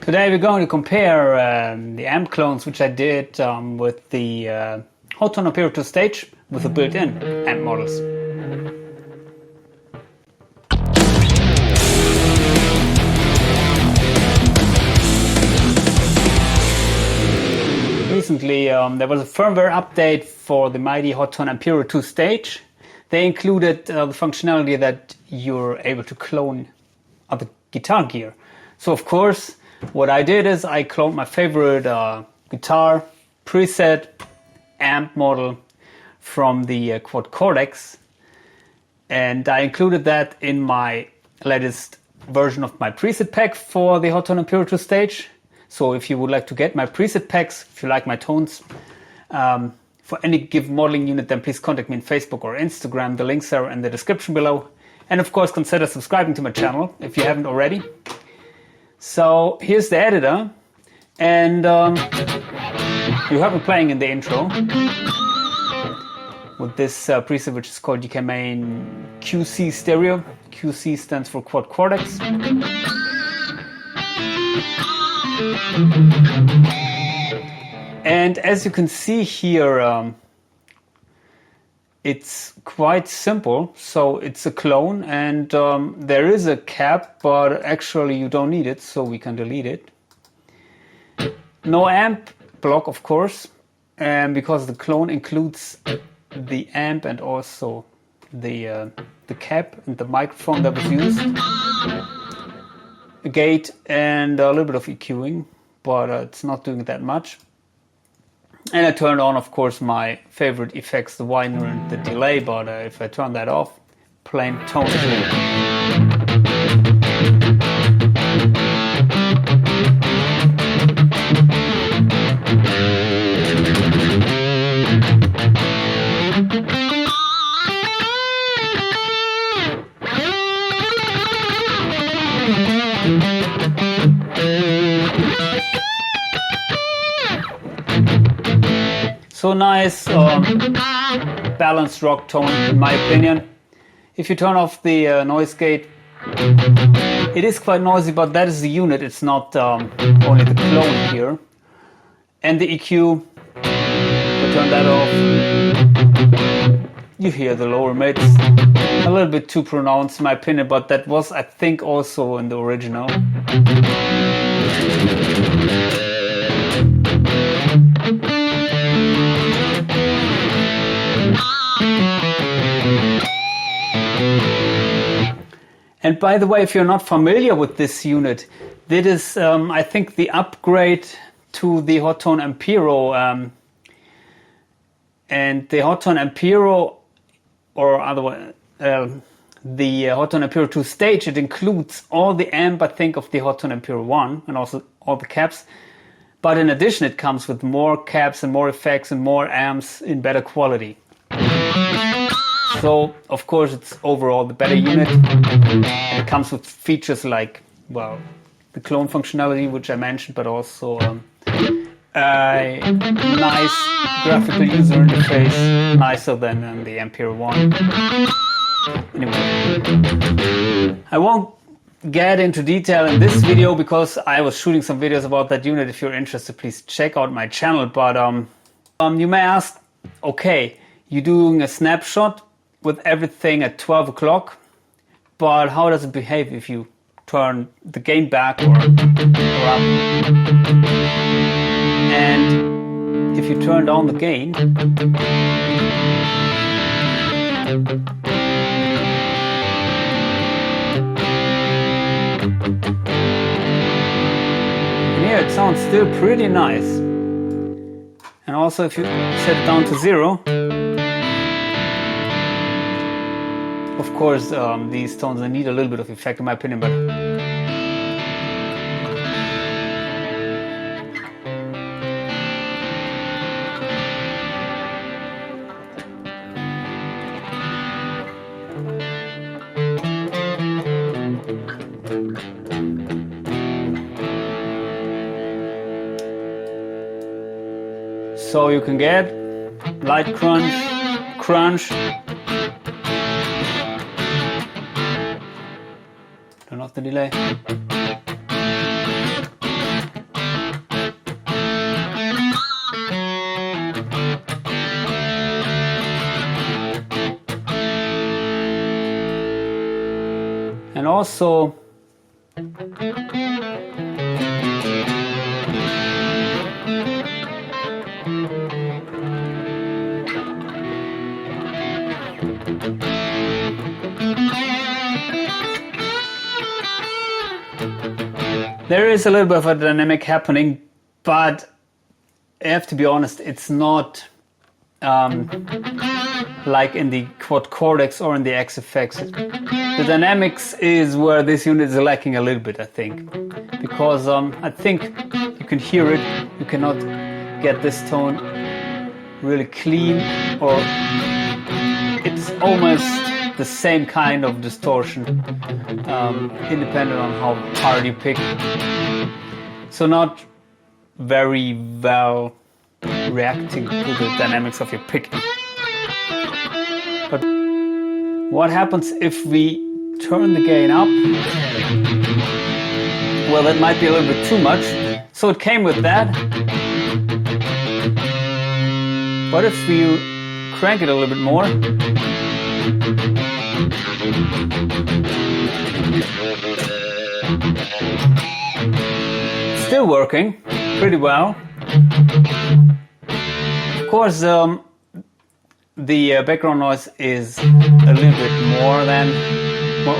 Today we're going to compare the amp clones which I did with the Hotone Ampero II stage with the built-in amp models. Recently there was a firmware update for the mighty Hotone Ampero II stage. They included the functionality that you're able to clone other guitar gear. So of course what I did is I cloned my favorite guitar preset amp model from the quad Cortex, and I included that in my latest version of my preset pack for the Hotone Ampero II stage. So if you would like to get my preset packs, if you like my tones for any given modeling unit, then please contact me on Facebook or Instagram. The links are in the description below. And of course consider subscribing to my channel if you haven't already. So here's the editor, and you heard me playing in the intro with this preset which is called DK Main QC Stereo. QC stands for Quad Cortex. And as you can see here, it's quite simple. So it's a clone, and there is a cap, but actually you don't need it, so we can delete it. No amp block, of course, because the clone includes the amp and also the cap and the microphone that was used, a gate and a little bit of EQing, but it's not doing that much. And I turned on, of course, my favorite effects, the Wynona and the delay, but if I turn that off, plain tone So nice balanced rock tone, in my opinion. If you turn off the noise gate, it is quite noisy, but that is the unit, it's not only the clone here. And the EQ, if I turn that off, you hear the lower mids, a little bit too pronounced in my opinion, but that was, I think, also in the original. And by the way, if you're not familiar with this unit, this is, I think, the upgrade to the Hotone Ampero. And the Hotone Ampero, or otherwise, the Hotone Ampero II stage, it includes all the amp, I think, of the Hotone Ampero 1 and also all the caps. But in addition, it comes with more caps and more effects and more amps in better quality. So, of course, it's overall the better unit. And it comes with features like, well, the clone functionality, which I mentioned, but also a nice graphical user interface, nicer than the Ampero 1. Anyway, I won't get into detail in this video because I was shooting some videos about that unit. If you're interested, please check out my channel. But you may ask, okay, you're doing a snapshot with everything at 12 o'clock, but how does it behave if you turn the gain back or up? And if you turn down the gain, and here it sounds still pretty nice. And also if you set it down to 0, of course, these tones, they need a little bit of effect in my opinion, but so you can get light crunch, turn off the delay. also there is a little bit of a dynamic happening, but I have to be honest, it's not like in the quad Cortex or in the AxeFx. The dynamics is where this unit is lacking a little bit, I think, because I think you can hear it, you cannot get this tone really clean, or it's almost the same kind of distortion, independent on how hard you pick. So not very well reacting to the dynamics of your picking. But what happens if we turn the gain up? Well, that might be a little bit too much. So it came with that. But if we crank it a little bit more, still working pretty well. Of course, the background noise is a little bit more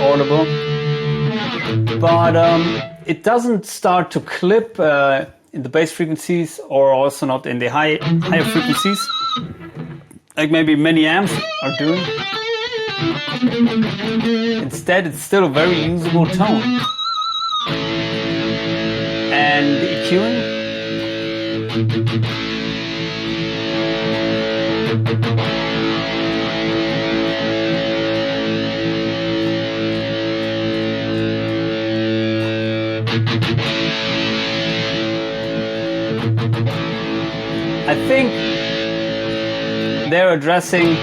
audible, but it doesn't start to clip in the bass frequencies, or also not in the higher frequencies, like maybe many amps are doing. Instead, it's still a very usable tone. And the EQing, I think they're addressing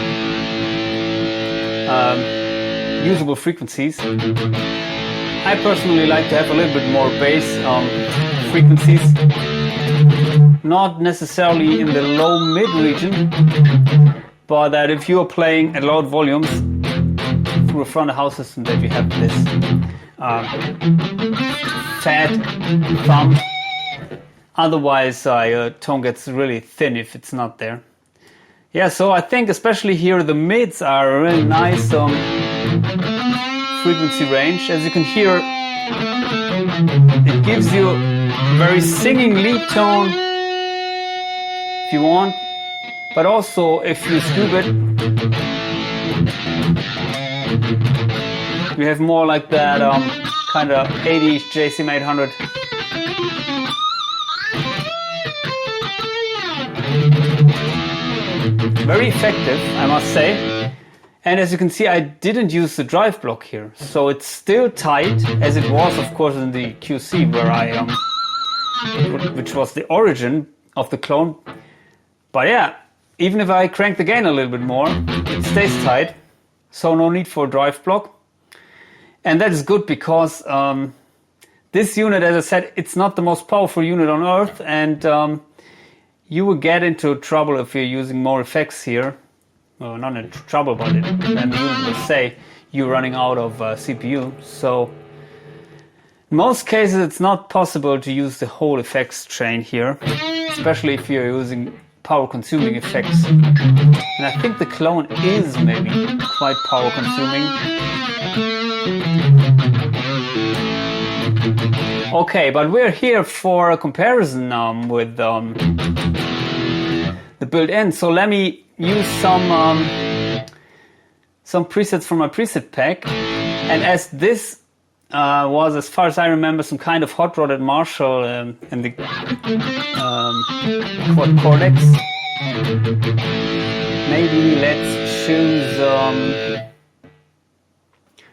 usable frequencies. I personally like to have a little bit more bass frequencies, not necessarily in the low-mid region, but that if you are playing at loud volumes through a front of house system, that you have this fat thumb. Otherwise, your tone gets really thin if it's not there. Yeah, so I think especially here the mids are a really nice frequency range. As you can hear, it gives you a very singing lead tone if you want, but also if you scoop it, you have more like that kind of 80s JCM800. Very effective, I must say. And as you can see, I didn't use the drive block here, so it's still tight, as it was, of course, in the QC, where which was the origin of the clone. But yeah, even if I crank the gain a little bit more, it stays tight, so no need for a drive block. And that is good because this unit, as I said, it's not the most powerful unit on earth, and you will get into trouble if you're using more effects here. Well, not in trouble, but then the unit will say you're running out of CPU. So in most cases it's not possible to use the whole effects train here, especially if you're using power consuming effects. And I think the clone is maybe quite power consuming. Okay, but we're here for a comparison with the built-in. So let me use some presets from my preset pack. And as this was, as far as I remember, some kind of hot-rodded Marshall in the quad Cortex, maybe let's choose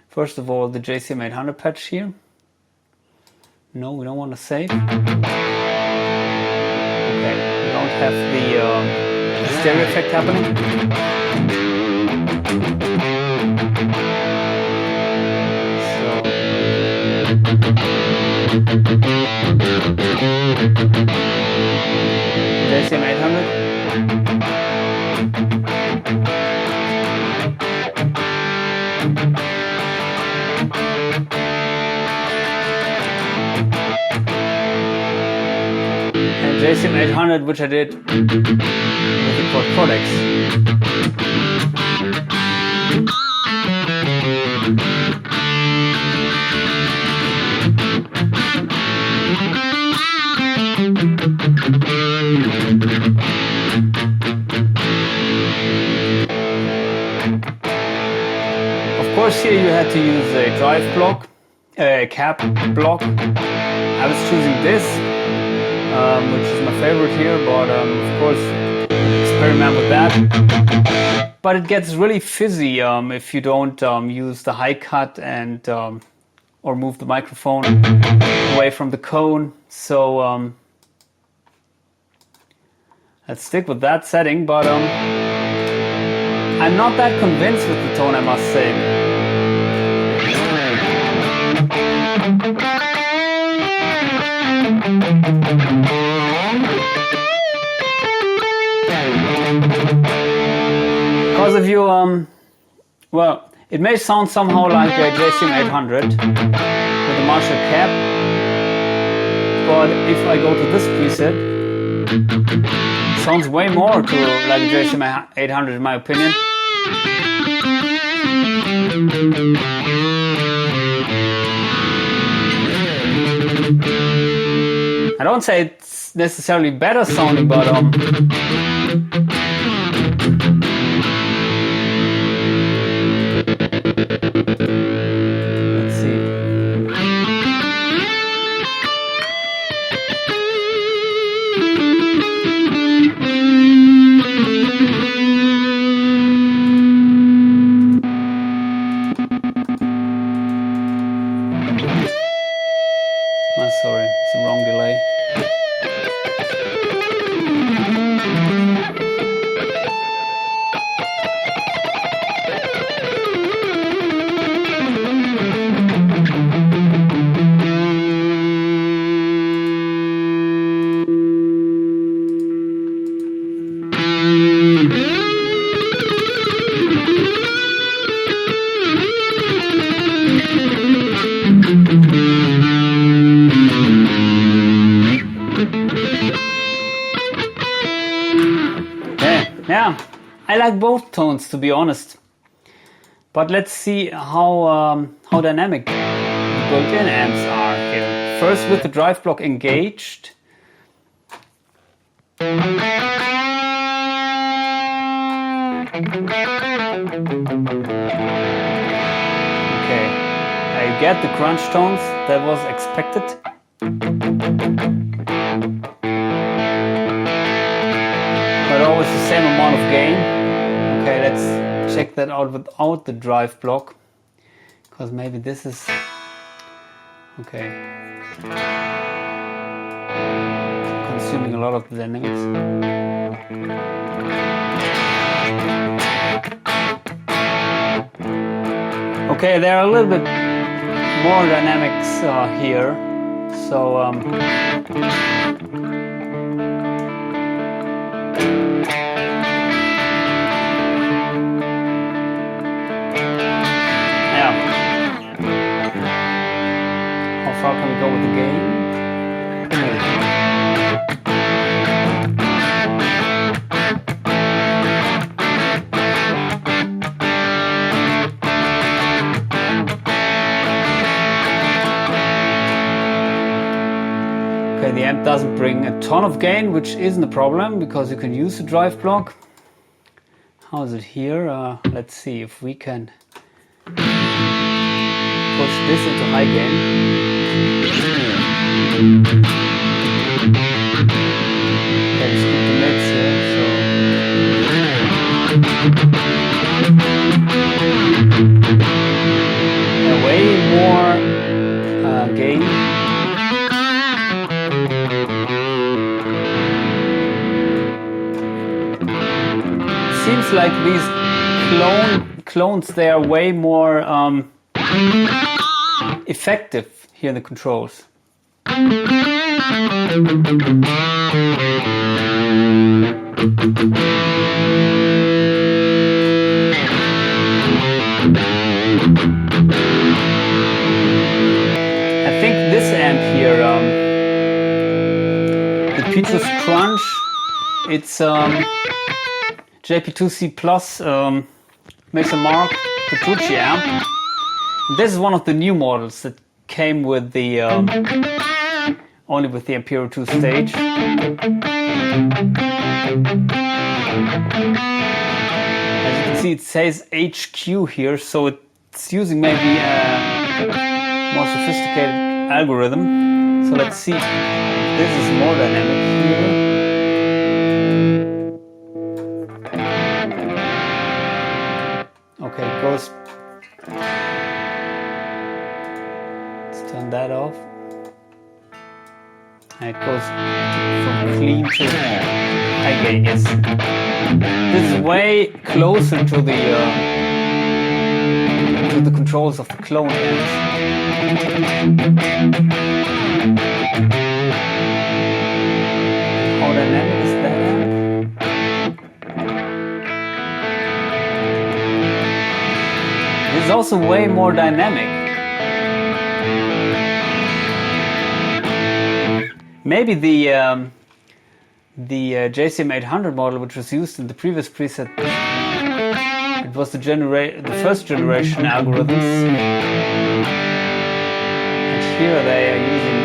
first of all the JCM800 patch here. No, we don't want to save. Okay, we don't have the stereo effect happening. So JCM800. JCM-800, which I did with the Cortex. Of course, here you had to use a drive block, a cap block. I was choosing this, which is my favorite here, but of course, experiment with that. But it gets really fizzy if you don't use the high cut and or move the microphone away from the cone. So let's stick with that setting, but I'm not that convinced with the tone, I must say. Because if you, well, it may sound somehow like a JCM-800 with a Marshall cap, but if I go to this preset, it sounds way more to like a JCM-800 in my opinion. I don't say it's necessarily better sounding, but let's see. Oh, sorry, it's the wrong delay. Yeah, I like both tones, to be honest. But let's see how dynamic the built-in amps are here. First with the drive block engaged. Okay, I get the crunch tones, that was expected. But always the same amount of gain. Okay, let's check that out without the drive block, because maybe this is okay. Consuming a lot of the dynamics. Okay, there are a little bit more dynamics here, so how far can we go with the gain? Okay, the amp doesn't bring a ton of gain, which isn't a problem because you can use the drive block. How is it here? Let's see if we can push this into high gain. Let's keep the mids here, so way more gain. Seems like these clones, they are way more effective here in the controls. I think this amp here, the features crunch. It's JP2C Plus Mesa Mark Patricia amp. This is one of the new models that came with the only with the Ampero II stage. As you can see, it says HQ here, so it's using maybe a more sophisticated algorithm. So let's see if this is more dynamic here. Okay, it goes. Let's turn that off. And it goes from clean to high gain, yes. This is way closer to the controls of the clone amps. How dynamic is that amp? This is also way more dynamic. Maybe the JCM800 model, which was used in the previous preset, it was the first generation algorithms. And here they are using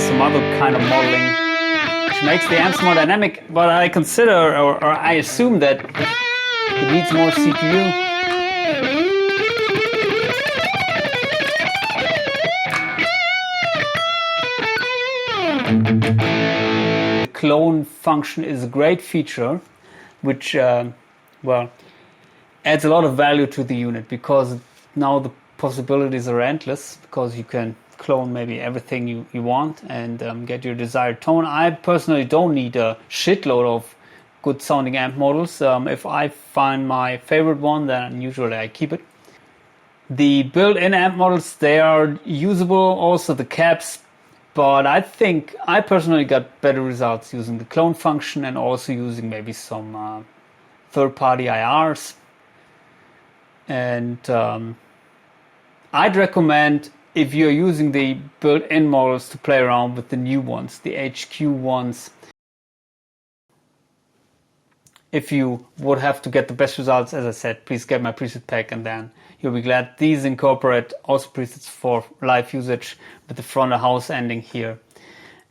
some other kind of modeling, which makes the amps more dynamic. But I consider, or I assume that it needs more CPU. The clone function is a great feature, which well, adds a lot of value to the unit, because now the possibilities are endless, because you can clone maybe everything you want and get your desired tone. I personally don't need a shitload of good sounding amp models. If I find my favorite one, then usually I keep it. The built-in amp models, they are usable, also the cabs. But I think I personally got better results using the clone function and also using maybe some third-party IRs. And I'd recommend, if you're using the built-in models, to play around with the new ones, the HQ ones. If you would have to get the best results, as I said, please get my preset pack, and then you'll be glad. These incorporate also presets for live usage with the front of house ending here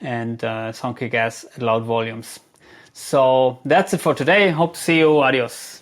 and sound kick ass at loud volumes. So that's it for today. Hope to see you. Adios.